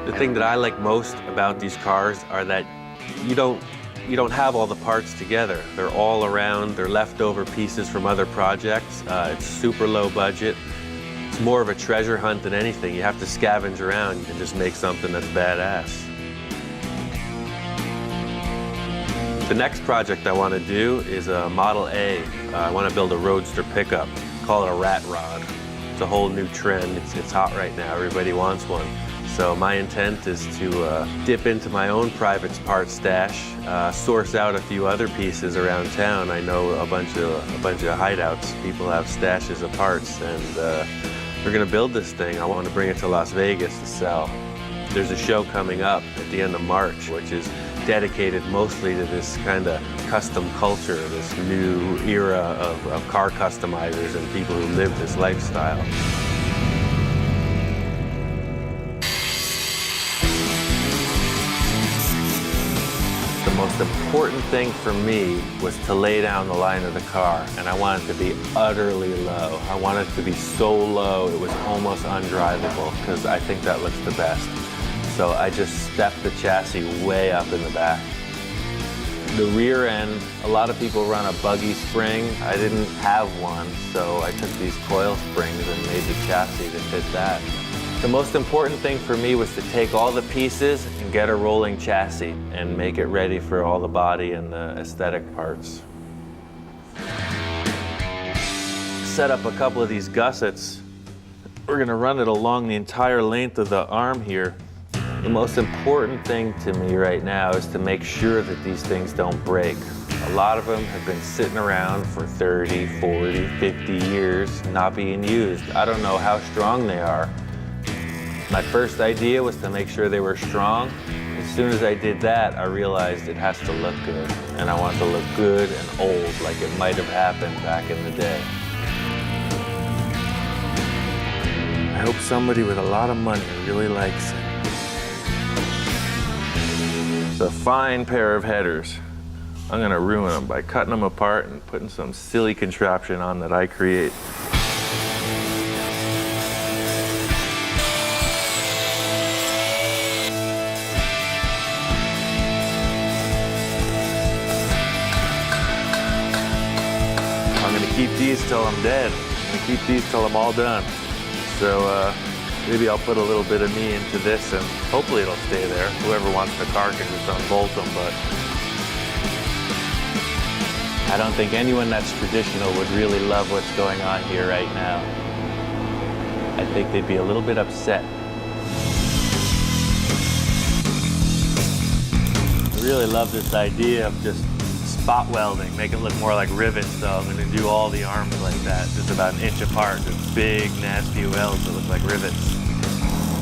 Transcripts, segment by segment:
The thing that I like most about these cars are that you don't have all the parts together. They're all around, they're leftover pieces from other projects. It's super low budget. It's more of a treasure hunt than anything. You have to scavenge around and just make something that's badass. The next project I want to do is a Model A. I want to build a roadster pickup. Call it a rat rod. It's a whole new trend. It's hot right now. Everybody wants one. So my intent is to dip into my own private parts stash, source out a few other pieces around town. I know a bunch of hideouts. People have stashes of parts, and we're going to build this thing. I want to bring it to Las Vegas to sell. There's a show coming up at the end of March, which is dedicated mostly to this kind of custom culture, this new era of car customizers and people who live this lifestyle. The most important thing for me was to lay down the line of the car, and I want it to be utterly low. I want it to be so low it was almost undrivable, because I think that looks the best. So I just stepped the chassis way up in the back. The rear end, a lot of people run a buggy spring. I didn't have one, so I took these coil springs and made the chassis to fit that. The most important thing for me was to take all the pieces and get a rolling chassis and make it ready for all the body and the aesthetic parts. Set up a couple of these gussets. We're gonna run it along the entire length of the arm here. The most important thing to me right now is to make sure that these things don't break. A lot of them have been sitting around for 30, 40, 50 years, not being used. I don't know how strong they are. My first idea was to make sure they were strong. As soon as I did that, I realized it has to look good. And I want it to look good and old, like it might have happened back in the day. I hope somebody with a lot of money really likes it. It's a fine pair of headers. I'm gonna ruin them by cutting them apart and putting some silly contraption on that I create. I'm gonna keep these till I'm dead. I'm gonna keep these till I'm all done. So maybe I'll put a little bit of me into this and hopefully it'll stay there. Whoever wants the car can just unbolt them, but I don't think anyone that's traditional would really love what's going on here right now. I think they'd be a little bit upset. I really love this idea of just spot welding, make it look more like rivets, so I'm going to do all the arms like that, just about an inch apart, just big, nasty welds that look like rivets.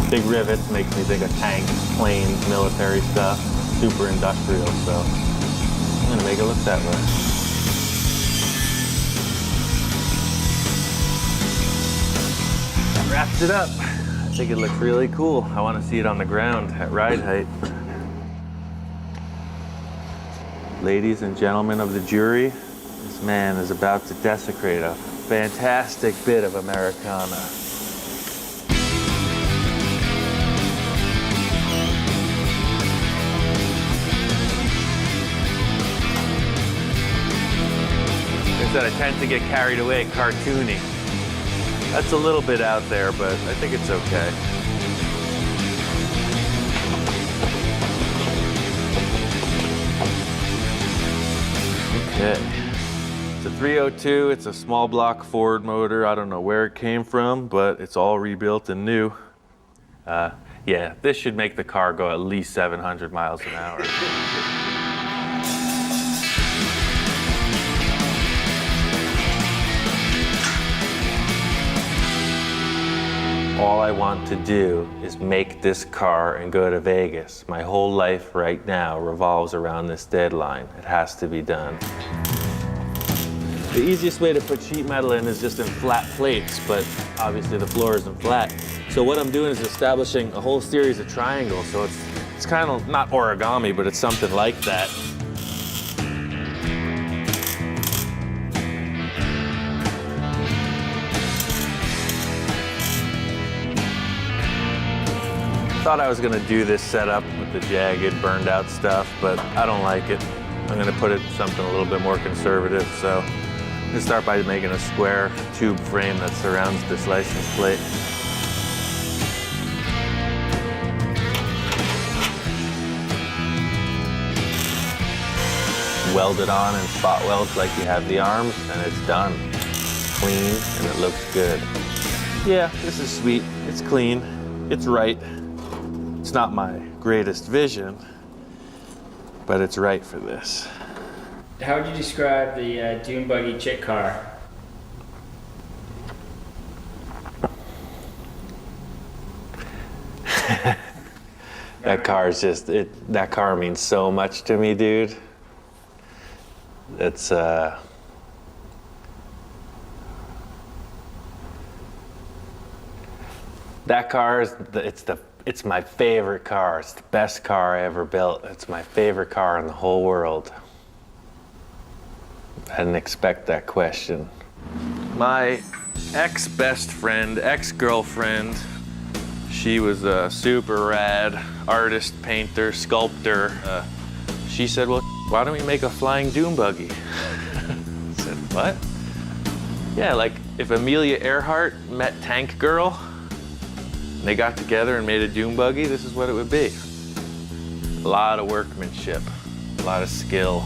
Big rivets makes me think of tanks, planes, military stuff, super industrial, so I'm going to make it look that way. That wraps it up. I think it looks really cool. I want to see it on the ground at ride height. Ladies and gentlemen of the jury, this man is about to desecrate a fantastic bit of Americana. Like I said, I tend to get carried away cartoony. That's a little bit out there, but I think it's okay. Okay. It's a 302, it's a small block Ford motor. I don't know where it came from, but it's all rebuilt and new. Yeah, this should make the car go at least 700 miles an hour. All I want to do is make this car and go to Vegas. My whole life right now revolves around this deadline. It has to be done. The easiest way to put sheet metal in is just in flat plates, but obviously the floor isn't flat. So what I'm doing is establishing a whole series of triangles. So it's kind of not origami, but it's something like that. thought I was gonna do this setup with the jagged, burned out stuff, but I don't like it. I'm gonna put it in something a little bit more conservative, so I'm gonna start by making a square tube frame that surrounds this license plate. Weld it on and spot weld like you have the arms, and it's done. It's clean, and it looks good. Yeah, this is sweet. It's clean. It's right. It's not my greatest vision, but it's right for this. How would you describe the Dune buggy chick car? That car is just, that car means so much to me, dude. It's, that car is, it's my favorite car. It's the best car I ever built. It's my favorite car in the whole world. I didn't expect that question. My ex-best friend, ex-girlfriend, she was a super rad artist, painter, sculptor. She said, well, why don't we make a flying dune buggy? I said, what? Yeah, like if Amelia Earhart met Tank Girl, and they got together and made a dune buggy, this is what it would be. A lot of workmanship, a lot of skill,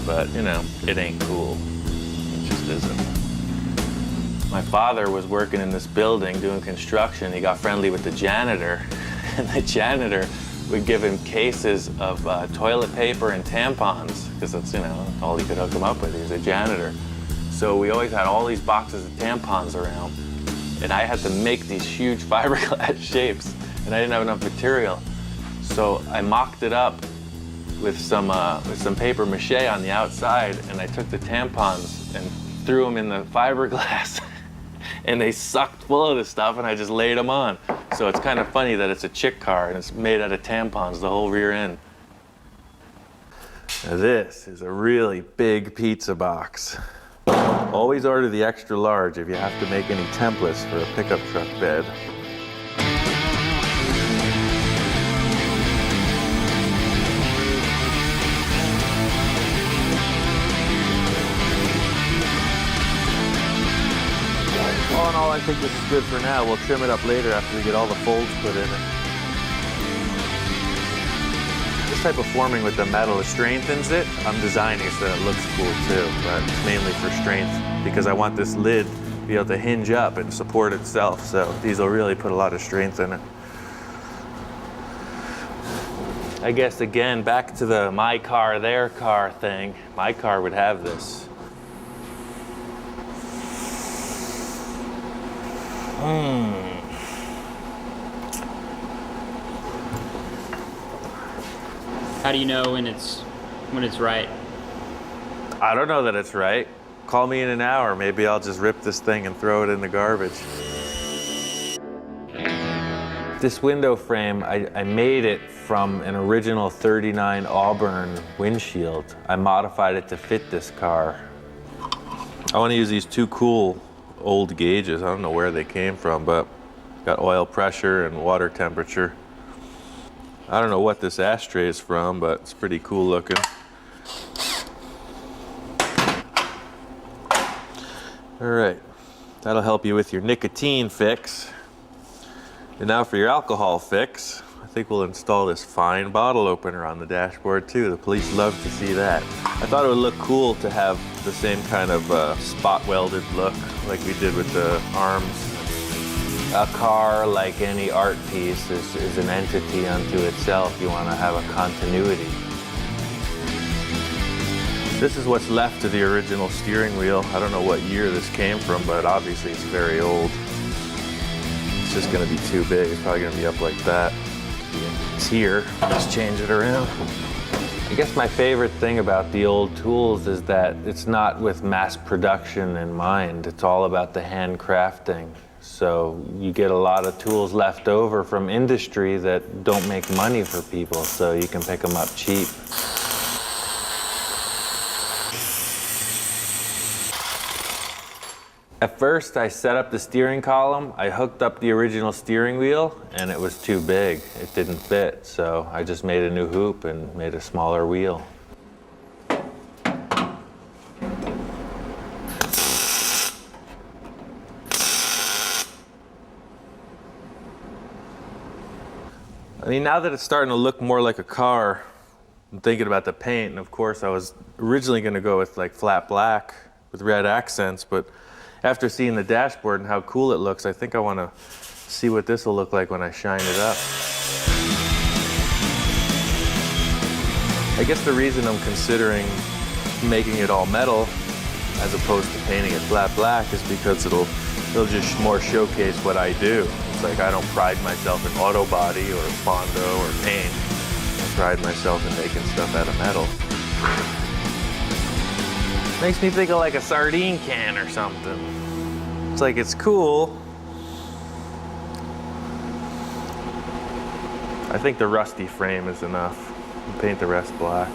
but you know, it ain't cool. It just isn't. My father was working in this building doing construction. He got friendly with the janitor, and the janitor would give him cases of toilet paper and tampons, because that's, you know, all he could hook him up with. He was a janitor. So we always had all these boxes of tampons around, and I had to make these huge fiberglass shapes, and I didn't have enough material. So I mocked it up with some paper mache on the outside, and I took the tampons and threw them in the fiberglass, and they sucked full of this stuff, and I just laid them on. So it's kind of funny that it's a chick car, and it's made out of tampons, the whole rear end. Now this is a really big pizza box. Always order the extra large if you have to make any templates for a pickup truck bed. All in all, I think this is good for now. We'll trim it up later after we get all the folds put in it. This type of forming with the metal strengthens it. I'm designing so that it looks cool too, but it's mainly for strength because I want this lid to be able to hinge up and support itself. So these will really put a lot of strength in it. I guess again, back to the my car, their car thing. My car would have this. How do you know when it's right? I don't know that it's right. Call me in an hour. Maybe I'll just rip this thing and throw it in the garbage. This window frame, I made it from an original 39 Auburn windshield. I modified it to fit this car. I want to use these two cool old gauges. I don't know where they came from, but got oil pressure and water temperature. I don't know what this ashtray is from, but it's pretty cool looking. All right, that'll help you with your nicotine fix. And now for your alcohol fix, I think we'll install this fine bottle opener on the dashboard too. The police love to see that. I thought it would look cool to have the same kind of spot welded look like we did with the arms. A car, like any art piece, is an entity unto itself. You want to have a continuity. This is what's left of the original steering wheel. I don't know what year this came from, but obviously it's very old. It's just going to be too big. It's probably going to be up like that. It's here. Just change it around. I guess my favorite thing about the old tools is that it's not with mass production in mind. It's all about the handcrafting. So you get a lot of tools left over from industry that don't make money for people, so you can pick them up cheap. At first, I set up the steering column. I hooked up the original steering wheel, and it was too big. It didn't fit, so I just made a new hoop and made a smaller wheel. I mean, now that it's starting to look more like a car, I'm thinking about the paint, and of course I was originally going to go with like flat black with red accents, but after seeing the dashboard and how cool it looks, I think I want to see what this will look like when I shine it up. I guess the reason I'm considering making it all metal as opposed to painting it flat black is because it'll just more showcase what I do. It's like I don't pride myself in auto body or Fondo or paint. I pride myself in making stuff out of metal. Makes me think of like a sardine can or something. It's like it's cool. I think the rusty frame is enough. I'll paint the rest black.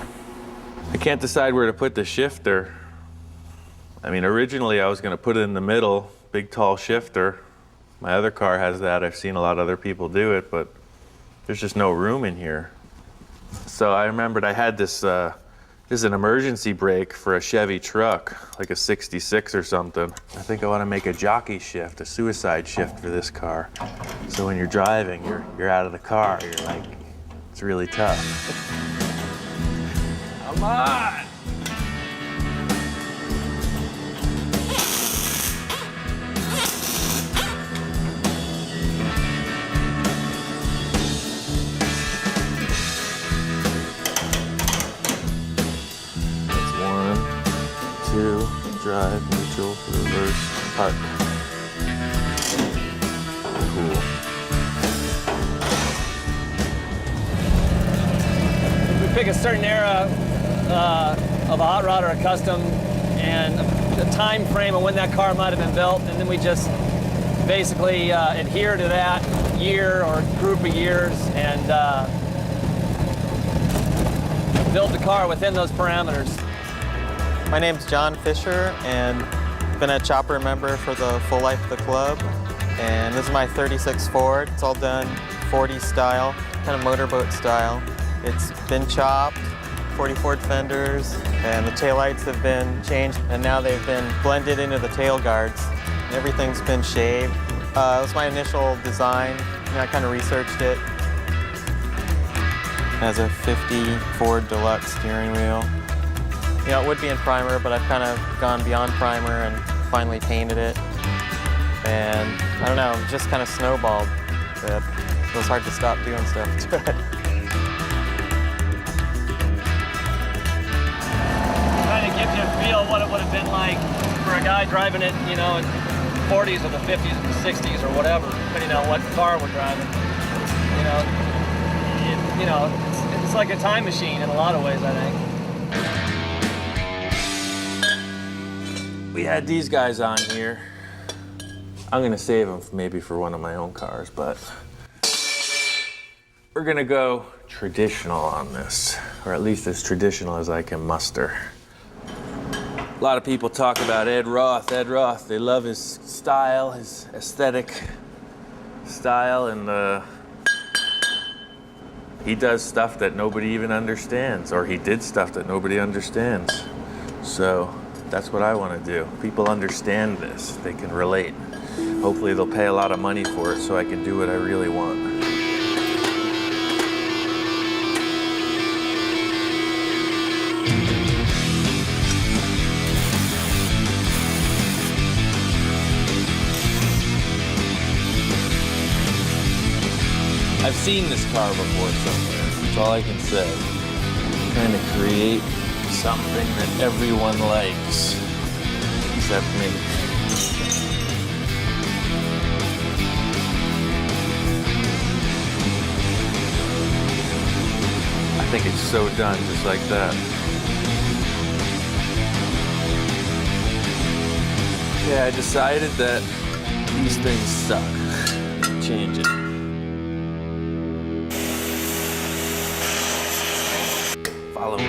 I can't decide where to put the shifter. I mean, originally I was going to put it in the middle, big tall shifter. My other car has that. I've seen a lot of other people do it, but there's just no room in here. So I remembered I had this is an emergency brake for a Chevy truck, like a 66 or something. I think I want to make a jockey shift, a suicide shift for this car. So when you're driving, you're out of the car. You're like, it's really tough. Come on! Two, drive, neutral, reverse, park. Cool. We pick a certain era of a hot rod or a custom and the time frame of when that car might have been built, and then we just basically adhere to that year or group of years and build the car within those parameters. My name's John Fisher, and been a chopper member for the full life of the club. And this is my 36 Ford. It's all done 40 style, kind of motorboat style. It's been chopped, 40 Ford fenders, and the taillights have been changed, and now they've been blended into the tail guards. Everything's been shaved. It was my initial design, and I kind of researched it. It has a 50 Ford Deluxe steering wheel. You know, it would be in primer, but I've kind of gone beyond primer and finally painted it. And I don't know, it just kind of snowballed. It was hard to stop doing stuff to it. Kind of gives you a feel of what it would have been like for a guy driving it, you know, in the 40s or the 50s or the 60s or whatever, depending on what car we're driving. You know, it's like a time machine in a lot of ways, I think. We had these guys on here. I'm gonna save them maybe for one of my own cars, but we're gonna go traditional on this, or at least as traditional as I can muster. A lot of people talk about Ed Roth. They love his style, his aesthetic style, and he does stuff that nobody even understands, or he did stuff that nobody understands. So that's what I want to do. People understand this. They can relate. Hopefully they'll pay a lot of money for it so I can do what I really want. I've seen this car before somewhere. That's all I can say. I'm trying to create something that everyone likes, except me. I think it's so done, just like that. Yeah, I decided that these things suck. Change it. Follow me.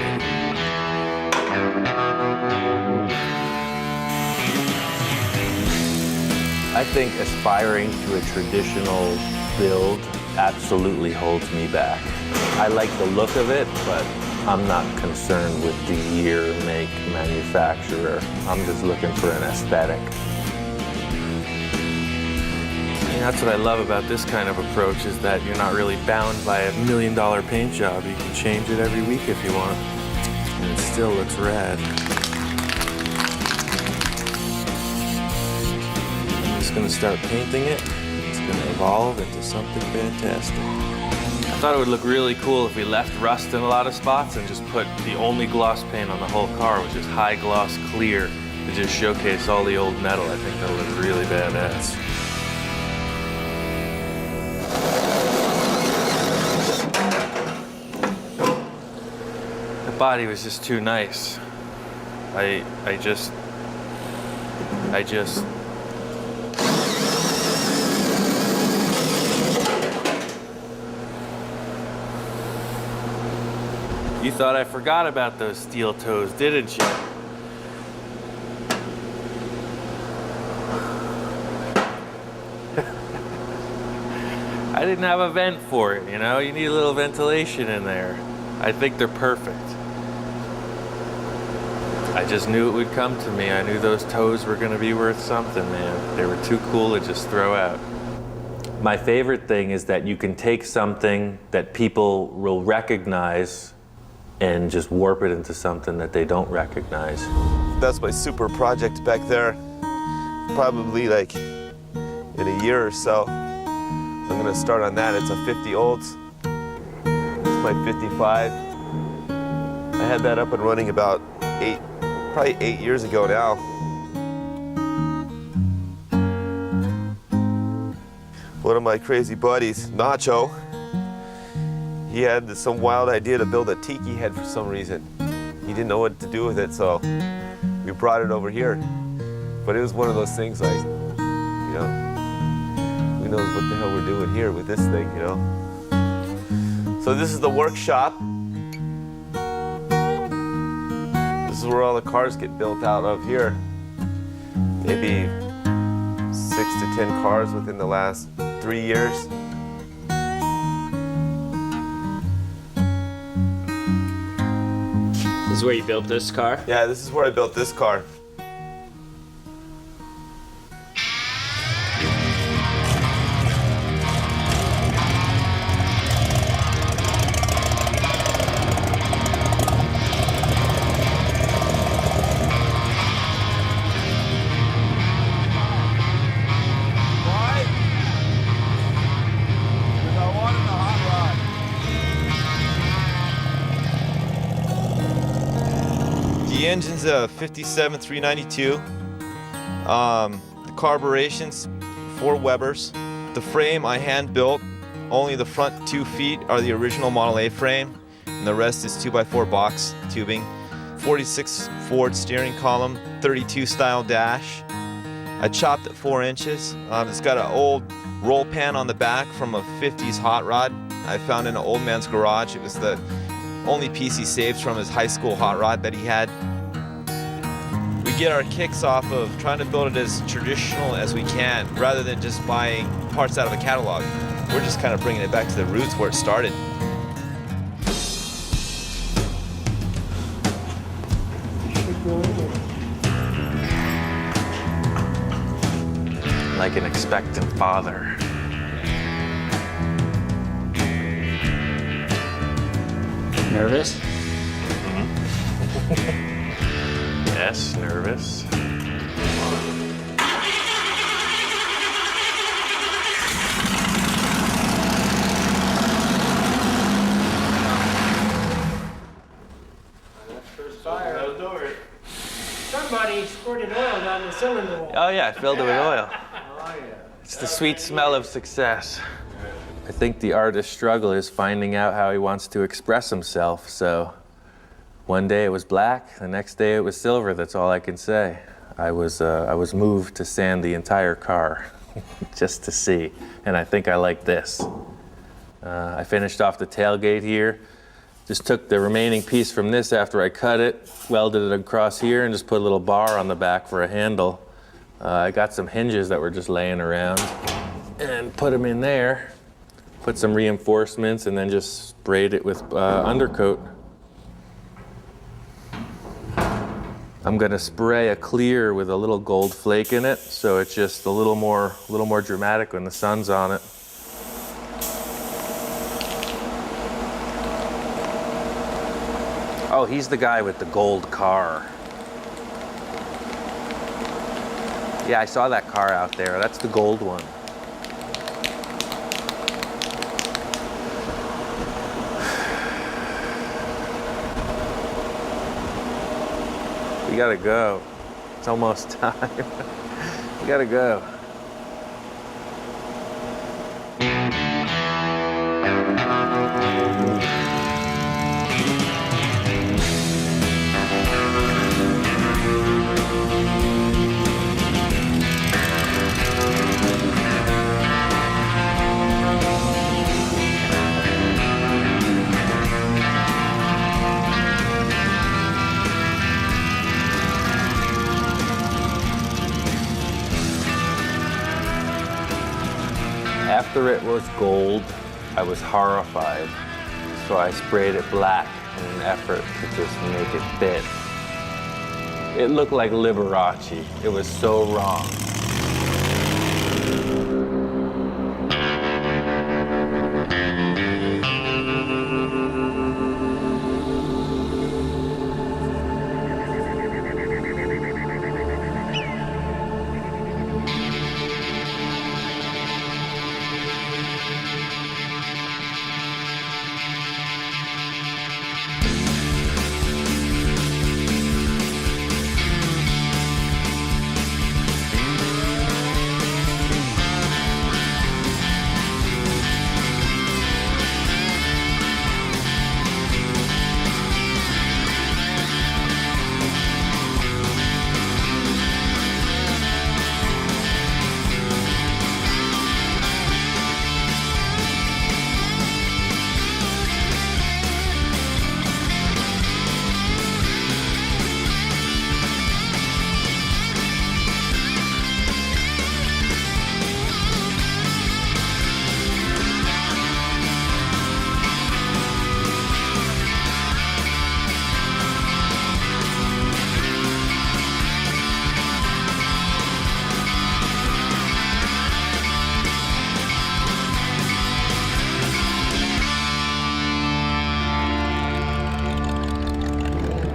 I think aspiring to a traditional build absolutely holds me back. I like the look of it, but I'm not concerned with the year, make, manufacturer. I'm just looking for an aesthetic. And that's what I love about this kind of approach, is that you're not really bound by $1 million paint job. You can change it every week if you want, and it still looks rad. I'm just gonna start painting it. It's gonna evolve into something fantastic. I thought it would look really cool if we left rust in a lot of spots and just put the only gloss paint on the whole car, which is high gloss clear, to just showcase all the old metal. I think that'll look really badass. The body was just too nice. I just You thought I forgot about those steel toes, didn't you? I didn't have a vent for it, you know? You need a little ventilation in there. I think they're perfect. I just knew it would come to me. I knew those toes were gonna be worth something, man. They were too cool to just throw out. My favorite thing is that you can take something that people will recognize and just warp it into something that they don't recognize. That's my super project back there. Probably like in a year or so, I'm gonna start on that. It's a 50 olds. It's my 55. I had that up and running about probably 8 years ago now. One of my crazy buddies, Nacho, he had some wild idea to build a tiki head for some reason. He didn't know what to do with it, so we brought it over here. But it was one of those things like, you know, who knows what the hell we're doing here with this thing, you know? So this is the workshop. This is where all the cars get built out of here. Maybe 6 to 10 cars within the last 3 years. This is where you built this car? Yeah, this is where I built this car. The engine's a 57 392. The carburetion's 4 Webers. The frame I hand built. Only the front 2 feet are the original Model A frame, and the rest is 2x4 box tubing. 46 Ford steering column, 32 style dash. I chopped it 4 inches. It's got an old roll pan on the back from a 50s hot rod I found in an old man's garage. It was the only piece he saved from his high school hot rod that he had. We get our kicks off of trying to build it as traditional as we can, rather than just buying parts out of a catalog. We're just kind of bringing it back to the roots where it started. Like an expectant father. Nervous? Yes, nervous. That'll do it. Somebody squirted oil down the cylinder wall. Oh yeah, I filled it with oil. Oh, yeah. It's the sweet smell of success. I think the artist's struggle is finding out how he wants to express himself, so one day it was black, the next day it was silver. That's all I can say. I was moved to sand the entire car just to see, and I think I like this. I finished off the tailgate here, just took the remaining piece from this after I cut it, welded it across here, and just put a little bar on the back for a handle. I got some hinges that were just laying around and put them in there. Put some reinforcements and then just sprayed it with undercoat. I'm gonna spray a clear with a little gold flake in it, so it's just a little more dramatic when the sun's on it. Oh, he's the guy with the gold car. Yeah, I saw that car out there. That's the gold one. We gotta go. It's almost time. We gotta go. After it was gold, I was horrified, so I sprayed it black in an effort to just make it fit. It looked like Liberace. It was so wrong.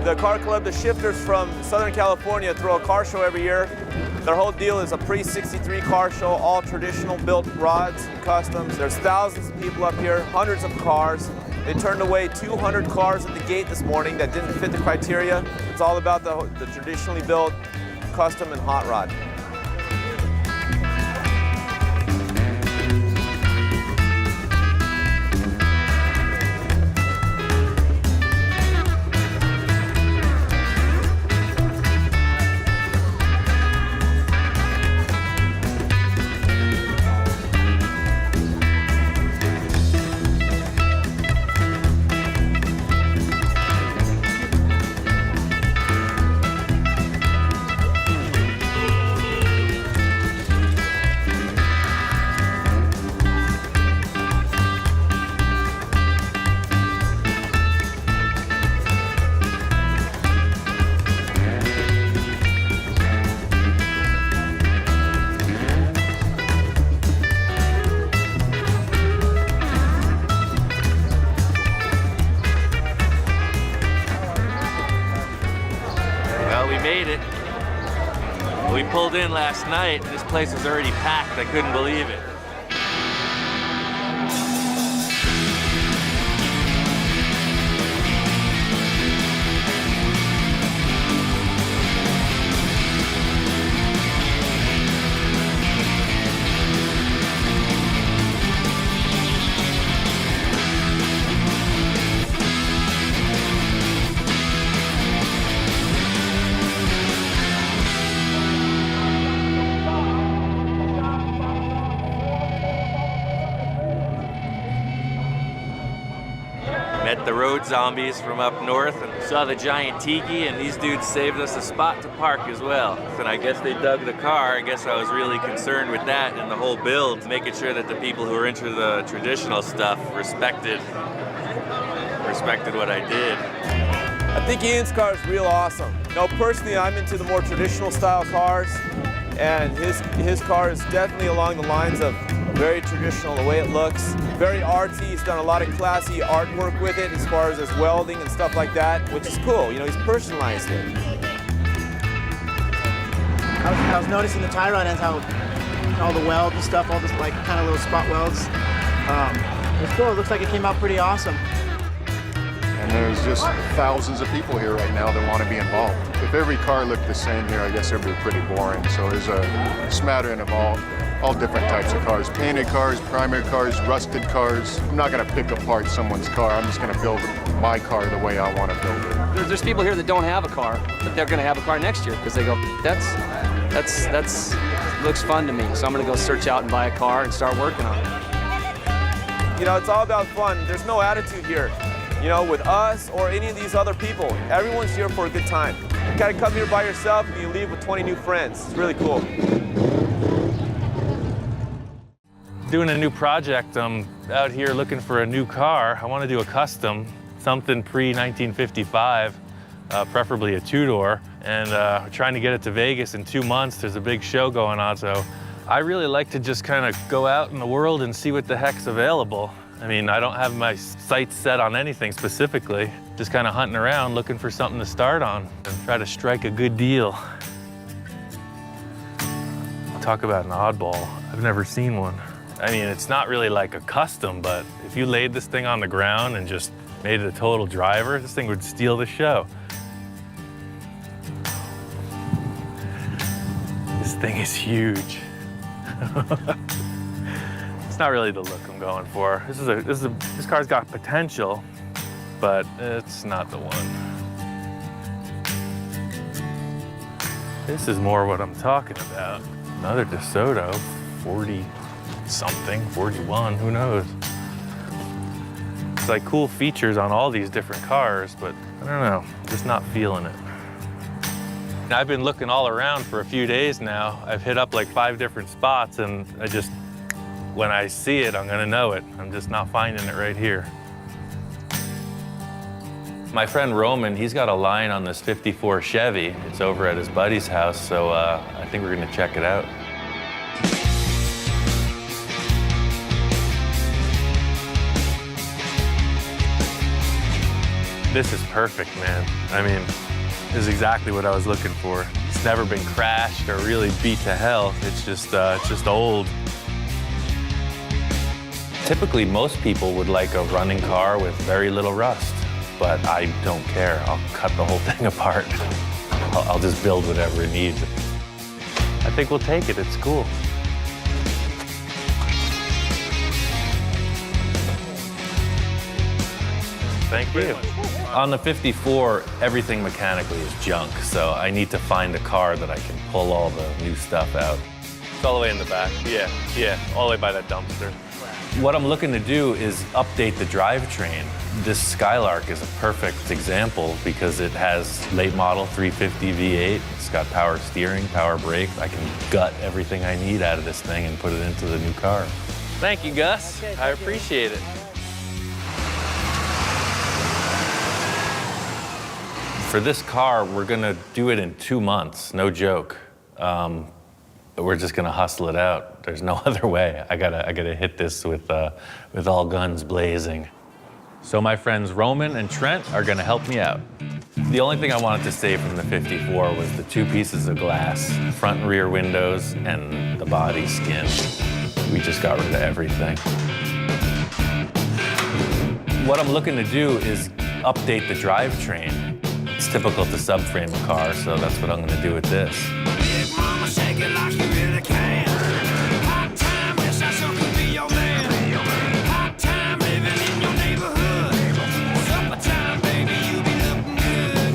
The car club, the Shifters from Southern California, throw a car show every year. Their whole deal is a pre-63 car show, all traditional built rods and customs. There's thousands of people up here, hundreds of cars. They turned away 200 cars at the gate this morning that didn't fit the criteria. It's all about the traditionally built custom and hot rod. We pulled in last night and this place was already packed. I couldn't believe it. Met the road zombies from up north and saw the giant tiki, and these dudes saved us a spot to park as well. And I guess they dug the car. I guess I was really concerned with that and the whole build, making sure that the people who were into the traditional stuff respected what I did. I think Ian's car is real awesome. You know, personally, I'm into the more traditional style cars, and his car is definitely along the lines of very traditional, the way it looks, very artsy. He's done a lot of classy artwork with it as far as his welding and stuff like that, which is cool. You know, he's personalized it. I was noticing the tie rod ends, how all the weld and stuff, all this like kind of little spot welds. It's cool. It looks like it came out pretty awesome. And there's just thousands of people here right now that want to be involved. If every car looked the same here, I guess it would be pretty boring. So there's a smattering of all different types of cars. Painted cars, primary cars, rusted cars. I'm not going to pick apart someone's car. I'm just going to build my car the way I want to build it. There's people here that don't have a car, but they're going to have a car next year because they go, that's looks fun to me. So I'm going to go search out and buy a car and start working on it. You know, it's all about fun. There's no attitude here. You know, with us or any of these other people, everyone's here for a good time. You kind of come here by yourself and you leave with 20 new friends. It's really cool. Doing a new project. I'm out here looking for a new car. I want to do a custom, something pre-1955, preferably a two-door. And we're trying to get it to Vegas in 2 months. There's a big show going on, so I really like to just kind of go out in the world and see what the heck's available. I mean, I don't have my sights set on anything specifically, just kind of hunting around looking for something to start on and try to strike a good deal. Talk about an oddball. I've never seen one. I mean, it's not really like a custom, but if you laid this thing on the ground and just made it a total driver, this thing would steal the show. This thing is huge. It's not really the look I'm going for. This car's got potential, but it's not the one. This is more what I'm talking about. Another DeSoto, 40 something, 41, who knows? It's like cool features on all these different cars, but I don't know, I'm just not feeling it. I've been looking all around for a few days now. I've hit up like 5 different spots, and when I see it, I'm gonna know it. I'm just not finding it right here. My friend Roman, he's got a line on this 54 Chevy. It's over at his buddy's house, so I think we're gonna check it out. This is perfect, man. I mean, this is exactly what I was looking for. It's never been crashed or really beat to hell. It's just old. Typically, most people would like a running car with very little rust, but I don't care. I'll cut the whole thing apart. I'll just build whatever it needs. I think we'll take it. It's cool. Thank you. On the 54, everything mechanically is junk, so I need to find a car that I can pull all the new stuff out. It's all the way in the back. Yeah, all the way by that dumpster. What I'm looking to do is update the drivetrain. This Skylark is a perfect example because it has late model 350 V8. It's got power steering, power brakes. I can gut everything I need out of this thing and put it into the new car. Thank you, Gus. I appreciate it. For this car, we're gonna do it in 2 months, no joke. We're just gonna hustle it out. There's no other way. I gotta hit this with all guns blazing. So my friends Roman and Trent are gonna help me out. The only thing I wanted to save from the 54 was the 2 pieces of glass, front and rear windows, and the body skin. We just got rid of everything. What I'm looking to do is update the drivetrain. It's typical to subframe a car, so that's what I'm gonna do with this. Big mama, shake it like you really can. Hot time, yes, I sure could be your man. Hot time, living in your neighborhood. Supper time, baby, you be looking good.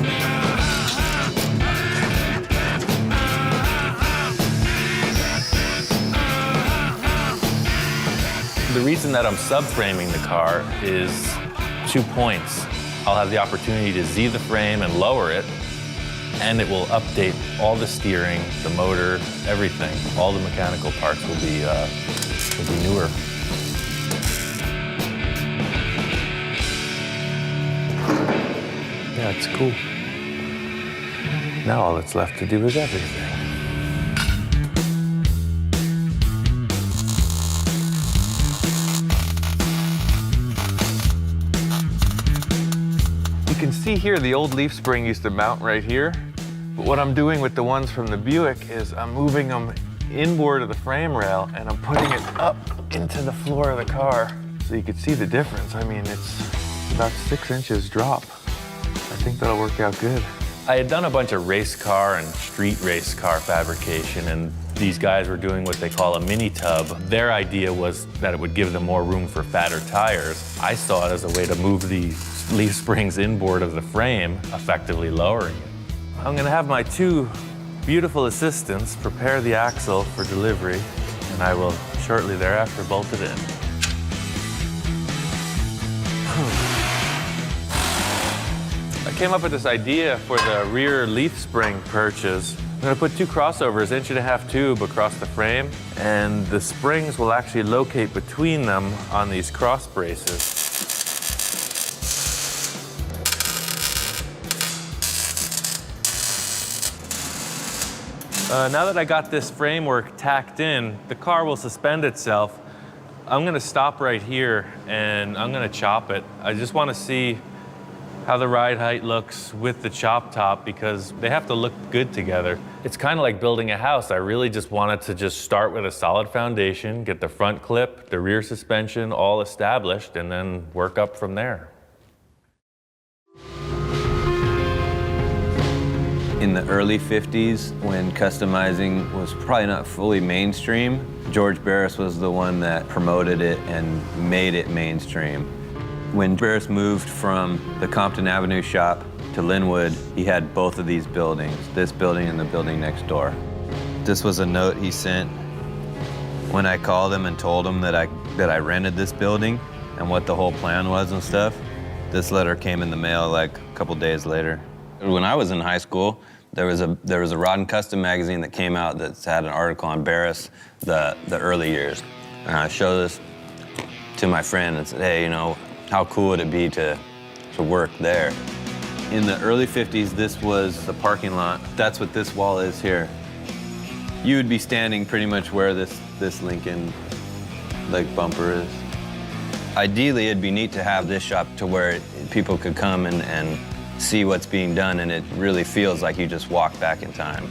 The reason that I'm subframing the car is 2 points, I'll have the opportunity to Z the frame and lower it, and it will update all the steering, the motor, everything. All the mechanical parts will be newer. Yeah, it's cool. Now all that's left to do is everything. You can see here the old leaf spring used to mount right here. But what I'm doing with the ones from the Buick is I'm moving them inboard of the frame rail and I'm putting it up into the floor of the car. So you can see the difference. I mean, it's about 6 inches drop. I think that'll work out good. I had done a bunch of race car and street race car fabrication, and these guys were doing what they call a mini tub. Their idea was that it would give them more room for fatter tires. I saw it as a way to move the leaf springs inboard of the frame, effectively lowering it. I'm gonna have my 2 beautiful assistants prepare the axle for delivery, and I will shortly thereafter bolt it in. I came up with this idea for the rear leaf spring perches. I'm gonna put 2 crossovers, 1.5-inch tube across the frame, and the springs will actually locate between them on these cross braces. Now that I got this framework tacked in, the car will suspend itself. I'm gonna stop right here and I'm gonna chop it. I just wanna see how the ride height looks with the chop top because they have to look good together. It's kind of like building a house. I really just wanted to just start with a solid foundation, get the front clip, the rear suspension all established, and then work up from there. In the early 50s, when customizing was probably not fully mainstream, George Barris was the one that promoted it and made it mainstream. When Barris moved from the Compton Avenue shop to Linwood, he had both of these buildings, this building and the building next door. This was a note he sent when I called him and told him that I rented this building and what the whole plan was and stuff. This letter came in the mail like a couple days later. When I was in high school, there was a Rod and Custom magazine that came out that had an article on Barris, the early years. And I showed this to my friend and said, hey, you know, how cool would it be to work there? In the early 50s, this was the parking lot. That's what this wall is here. You would be standing pretty much where this Lincoln like bumper is. Ideally, it'd be neat to have this shop to where people could come and see what's being done, and it really feels like you just walk back in time.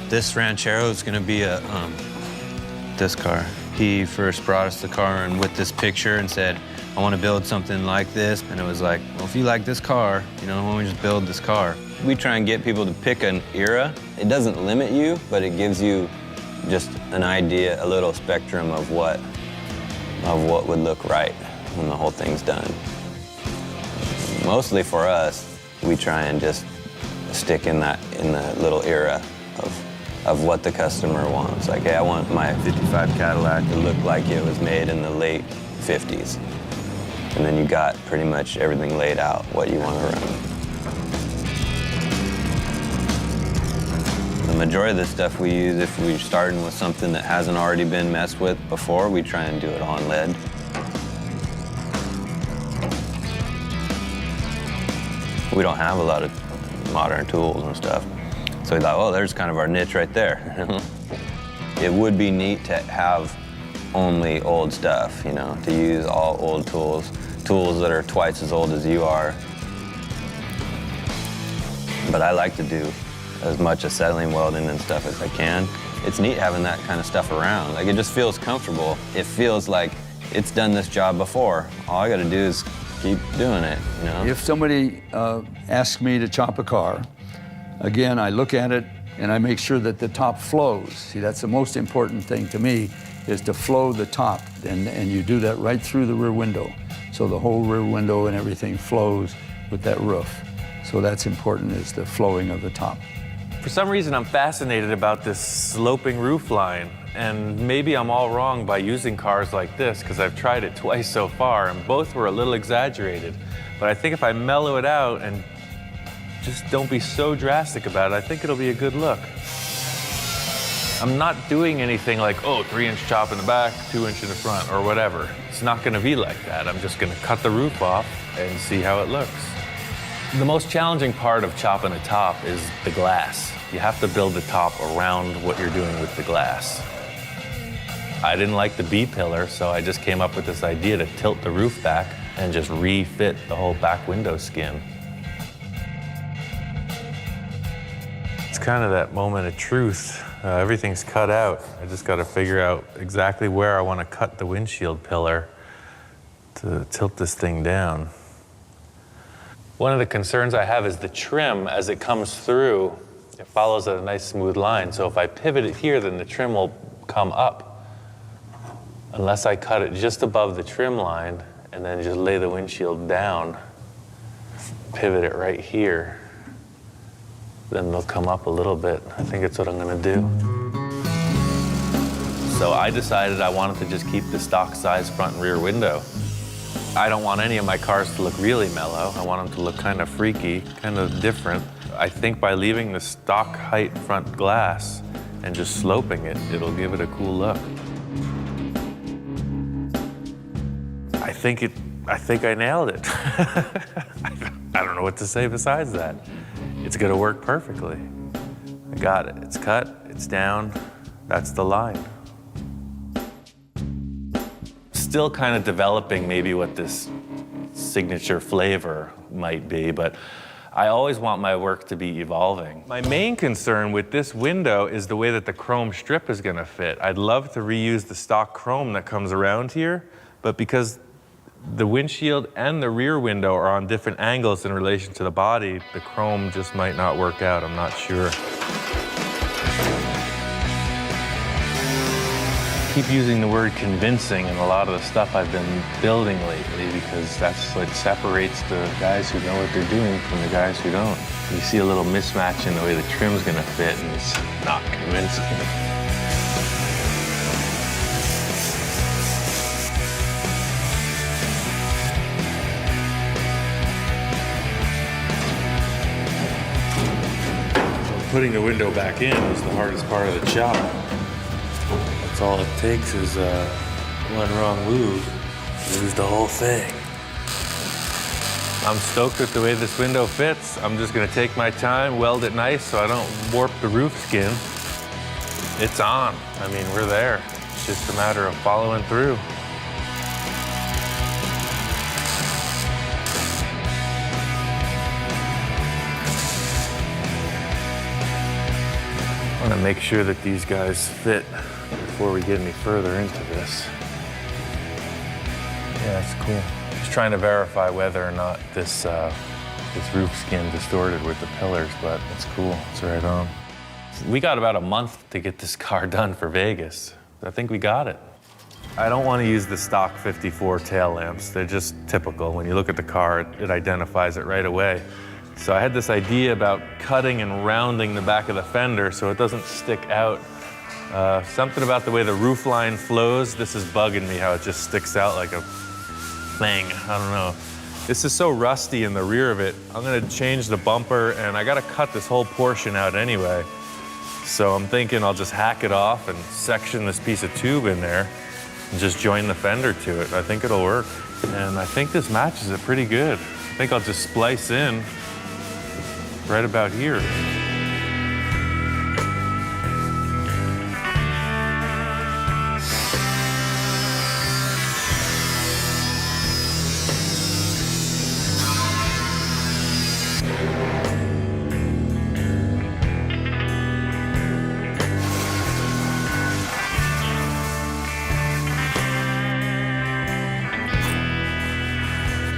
This Ranchero is gonna be this car. He first brought us the car and with this picture and said, I want to build something like this. And it was like, well, if you like this car, you know, why don't we just build this car? We try and get people to pick an era. It doesn't limit you, but it gives you just an idea, a little spectrum of what would look right when the whole thing's done. Mostly for us, we try and just stick in the little era of what the customer wants. Like, hey, I want my 55 Cadillac to look like it was made in the late 50s. And then you got pretty much everything laid out, what you want to run. The majority of the stuff we use, if we're starting with something that hasn't already been messed with before, we try and do it on lead. We don't have a lot of modern tools and stuff. So we thought, well, there's kind of our niche right there. It would be neat to have only old stuff, you know, to use all old tools that are twice as old as you are. But I like to do as much acetylene welding and stuff as I can. It's neat having that kind of stuff around. Like, it just feels comfortable. It feels like it's done this job before. All I gotta do is keep doing it, you know? If somebody asks me to chop a car, again, I look at it and I make sure that the top flows. See, that's the most important thing to me, is to flow the top. And you do that right through the rear window. So the whole rear window and everything flows with that roof. So that's important, is the flowing of the top. For some reason, I'm fascinated about this sloping roof line. And maybe I'm all wrong by using cars like this, because I've tried it twice so far, and both were a little exaggerated. But I think if I mellow it out and just don't be so drastic about it, I think it'll be a good look. I'm not doing anything like, oh, 3-inch chop in the back, 2-inch in the front, or whatever. It's not gonna be like that. I'm just gonna cut the roof off and see how it looks. The most challenging part of chopping a top is the glass. You have to build the top around what you're doing with the glass. I didn't like the B-pillar, so I just came up with this idea to tilt the roof back and just refit the whole back window skin. It's kind of that moment of truth. Everything's cut out. I just got to figure out exactly where I want to cut the windshield pillar to tilt this thing down. One of the concerns I have is the trim as it comes through. It follows a nice smooth line. So if I pivot it here, then the trim will come up. Unless I cut it just above the trim line and then just lay the windshield down, pivot it right here, then they'll come up a little bit. I think it's what I'm gonna do. So I decided I wanted to just keep the stock size front and rear window. I don't want any of my cars to look really mellow. I want them to look kind of freaky, kind of different. I think by leaving the stock height front glass and just sloping it, it'll give it a cool look. I think I nailed it. I don't know what to say besides that. It's gonna work perfectly. I got it. It's cut, it's down, that's the line. Still kind of developing maybe what this signature flavor might be, but I always want my work to be evolving. My main concern with this window is the way that the chrome strip is gonna fit. I'd love to reuse the stock chrome that comes around here, but because the windshield and the rear window are on different angles in relation to the body, the chrome just might not work out, I'm not sure. Keep using the word convincing in a lot of the stuff I've been building lately, because that's what separates the guys who know what they're doing from the guys who don't. You see a little mismatch in the way the trim's gonna fit, and it's not convincing. Putting the window back in was the hardest part of the job. That's all it takes is one wrong move, lose the whole thing. I'm stoked with the way this window fits. I'm just gonna take my time, weld it nice so I don't warp the roof skin. It's on. I mean, we're there. It's just a matter of following through. I want to make sure that these guys fit before we get any further into this. Yeah, that's cool. Just trying to verify whether or not this roof skin distorted with the pillars, but it's cool. It's right on. We got about a month to get this car done for Vegas. I think we got it. I don't want to use the stock 54 tail lamps. They're just typical. When you look at the car, it identifies it right away. So I had this idea about cutting and rounding the back of the fender so it doesn't stick out. Something about the way the roof line flows, this is bugging me, how it just sticks out like a thing. I don't know. This is so rusty in the rear of it. I'm gonna change the bumper, and I gotta cut this whole portion out anyway. So I'm thinking I'll just hack it off and section this piece of tube in there and just join the fender to it. I think it'll work. And I think this matches it pretty good. I think I'll just splice in right about here.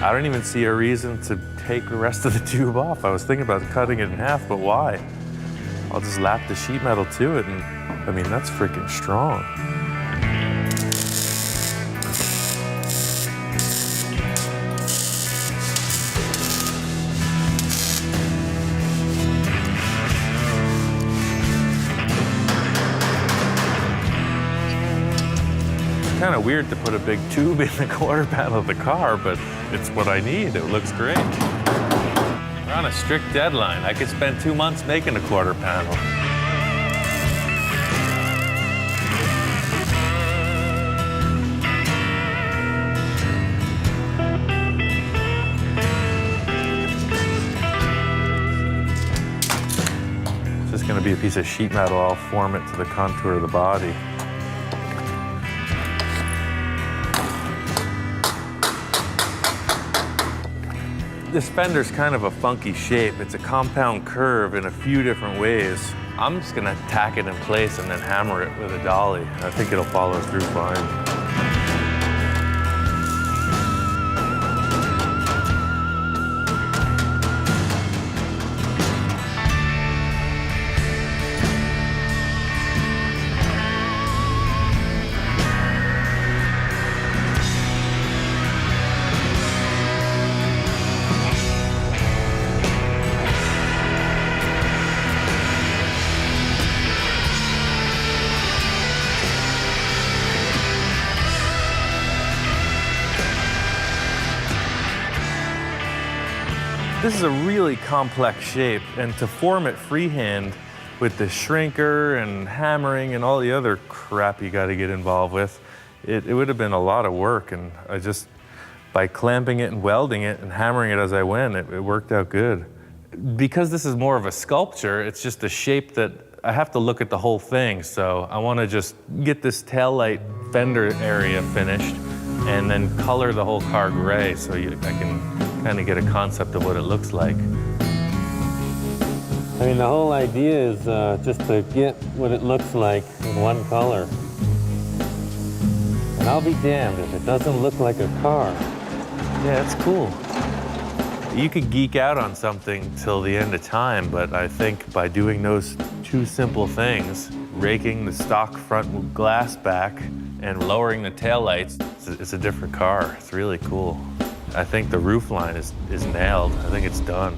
I don't even see a reason to take the rest of the tube off. I was thinking about cutting it in half, but why? I'll just lap the sheet metal to it, and I mean, that's freaking strong. kind of weird to put a big tube in the quarter panel of the car, but it's what I need. It looks great. We're on a strict deadline. I could spend 2 months making a quarter panel. It's just going to be a piece of sheet metal. I'll form it to the contour of the body. This Fender's kind of a funky shape. It's a compound curve in a few different ways. I'm just gonna tack it in place and then hammer it with a dolly. I think it'll follow through fine. This is a really complex shape, and to form it freehand with the shrinker and hammering and all the other crap you got to get involved with, it would have been a lot of work, and I just, by clamping it and welding it and hammering it as I went, it worked out good. Because this is more of a sculpture, it's just a shape that I have to look at the whole thing, so I want to just get this taillight fender area finished and then color the whole car gray so I can kind of get a concept of what it looks like. I mean, the whole idea is just to get what it looks like in one color. And I'll be damned if it doesn't look like a car. Yeah, it's cool. You could geek out on something till the end of time, but I think by doing those two simple things, raking the stock front glass back and lowering the taillights, it's a different car. It's really cool. I think the roof line is nailed. I think it's done.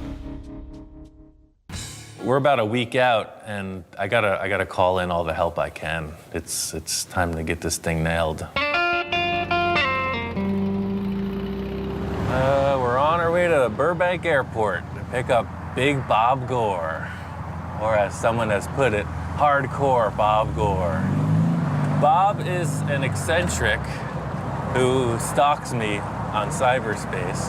We're about a week out, and I gotta call in all the help I can. It's time to get this thing nailed. We're on our way to the Burbank Airport to pick up Big Bob Gore, or as someone has put it, hardcore Bob Gore. Bob is an eccentric who stalks me on cyberspace,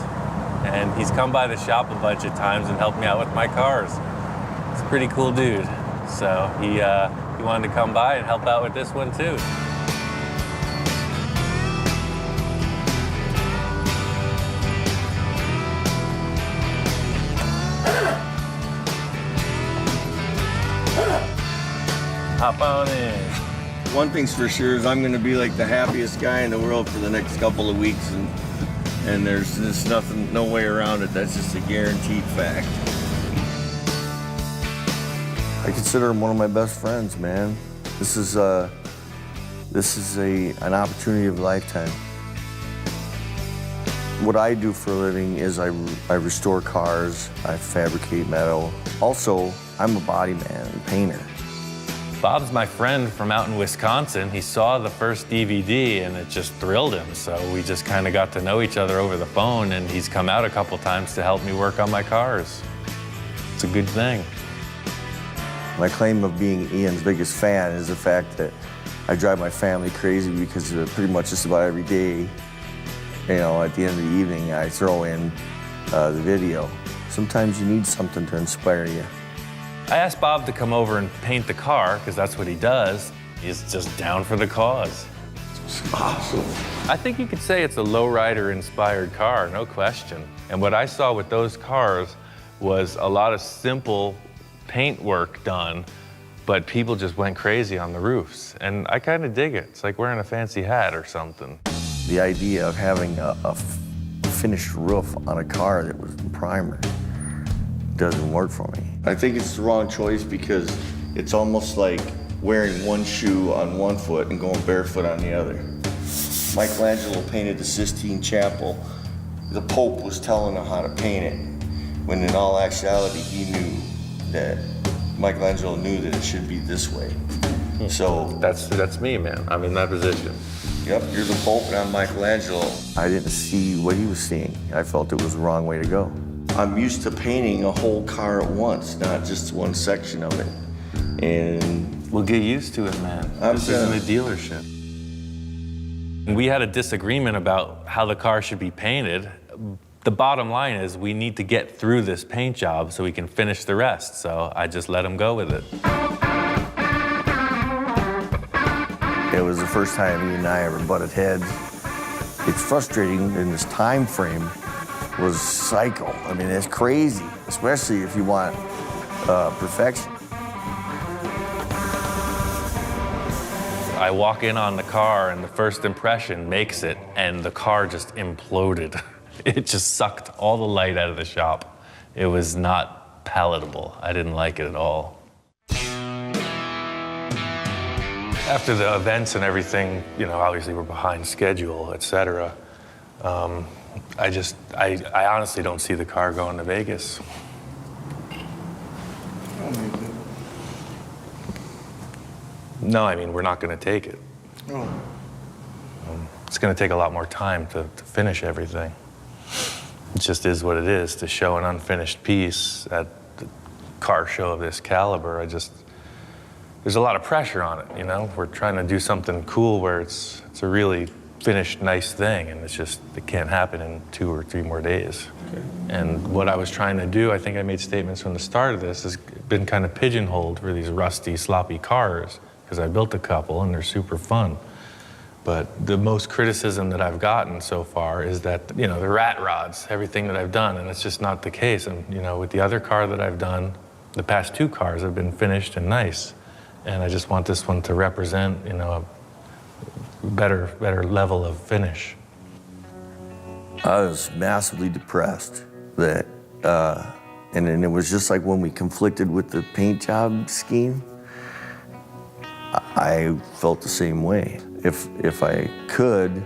and he's come by the shop a bunch of times and helped me out with my cars. He's a pretty cool dude, so he wanted to come by and help out with this one too. Hop on in. One thing's for sure is I'm going to be like the happiest guy in the world for the next couple of weeks, and there's just nothing, no way around it. That's just a guaranteed fact. I consider him one of my best friends, man. This is an opportunity of a lifetime. What I do for a living is I restore cars, I fabricate metal. Also, I'm a body man and painter. Bob's my friend from out in Wisconsin. He saw the first DVD and it just thrilled him. So we just kind of got to know each other over the phone, and he's come out a couple times to help me work on my cars. It's a good thing. My claim of being Ian's biggest fan is the fact that I drive my family crazy because pretty much just about every day, you know, at the end of the evening, I throw in the video. Sometimes you need something to inspire you. I asked Bob to come over and paint the car, because that's what he does. He's just down for the cause. It's awesome. I think you could say it's a lowrider-inspired car, no question. And what I saw with those cars was a lot of simple paint work done, but people just went crazy on the roofs. And I kind of dig it. It's like wearing a fancy hat or something. The idea of having a finished roof on a car that was primer doesn't work for me. I think it's the wrong choice because it's almost like wearing one shoe on one foot and going barefoot on the other. Michelangelo painted the Sistine Chapel. The Pope was telling him how to paint it, when in all actuality he knew that Michelangelo knew that it should be this way. So that's me, man. I'm in that position. Yep, you're the Pope and I'm Michelangelo. I didn't see what he was seeing. I felt it was the wrong way to go. I'm used to painting a whole car at once, not just one section of it. And we'll get used to it, man. This isn't a dealership. We had a disagreement about how the car should be painted. The bottom line is we need to get through this paint job so we can finish the rest. So I just let him go with it. it was the first time he and I ever butted heads. It's frustrating in this time frame was psycho. I mean, it's crazy, especially if you want perfection. I walk in on the car and the first impression makes it, and the car just imploded. It just sucked all the light out of the shop. It was not palatable. I didn't like it at all. After the events and everything, you know, obviously we're behind schedule, et cetera. I honestly don't see the car going to Vegas. No, I mean, we're not going to take it. Oh. It's going to take a lot more time to finish everything. It just is what it is. To show an unfinished piece at the car show of this caliber, there's a lot of pressure on it, you know? We're trying to do something cool where it's a really finished, nice thing, and it can't happen in 2 or 3 more days. Okay. And what I was trying to do, I think I made statements from the start of this, has been kind of pigeonholed for these rusty, sloppy cars, because I built a couple and they're super fun. But the most criticism that I've gotten so far is that, you know, the rat rods, everything that I've done, and it's just not the case. And, you know, with the other car that I've done, the past 2 cars have been finished and nice. And I just want this one to represent, you know, a better level of finish. I was massively depressed that, and then it was just like when we conflicted with the paint job scheme, I felt the same way. If I could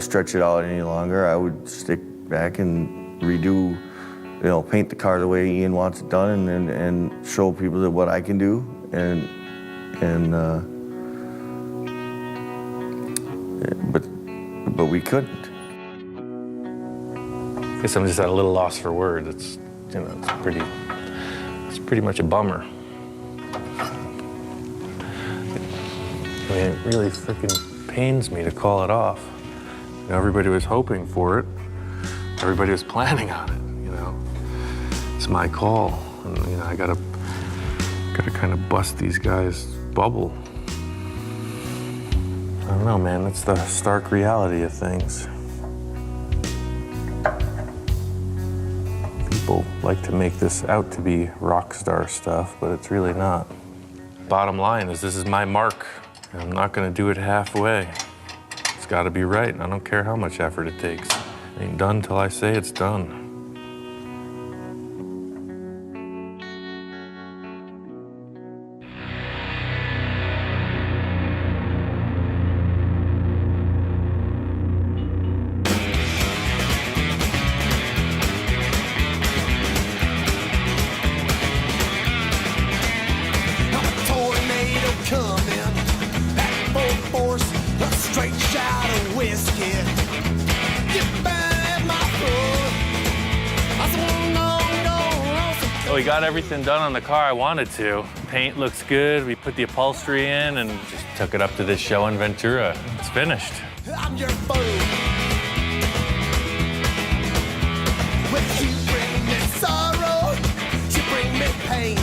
stretch it out any longer, I would stick back and redo, you know, paint the car the way Ian wants it done, and show people that what I can do, but we couldn't. I guess I'm just at a little loss for words. It's, you know, it's pretty much a bummer. I mean, it really freaking pains me to call it off. You know, everybody was hoping for it. Everybody was planning on it, you know. It's my call, and, you know, I gotta kind of bust these guys' bubble. I don't know, man, it's the stark reality of things. People like to make this out to be rock star stuff, but it's really not. Bottom line is, this is my mark. I'm not going to do it halfway. It's got to be right, and I don't care how much effort it takes. It ain't done till I say it's done. We got everything done on the car I wanted to. Paint looks good. We put the upholstery in and just took it up to this show in Ventura. It's finished. I'm your fool. When you bring me sorrow, you bring me pain.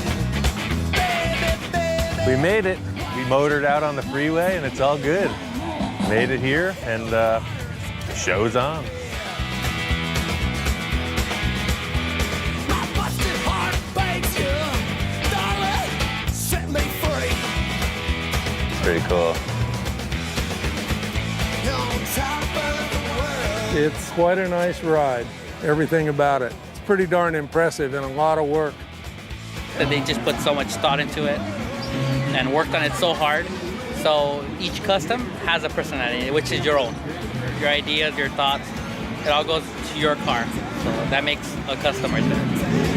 Baby, baby. We made it. We motored out on the freeway and it's all good. Made it here and the show's on. Pretty cool. It's quite a nice ride, everything about it. It's pretty darn impressive and a lot of work. They just put so much thought into it and worked on it so hard. So each custom has a personality, which is your own. Your ideas, your thoughts, it all goes to your car. So that makes a custom right there.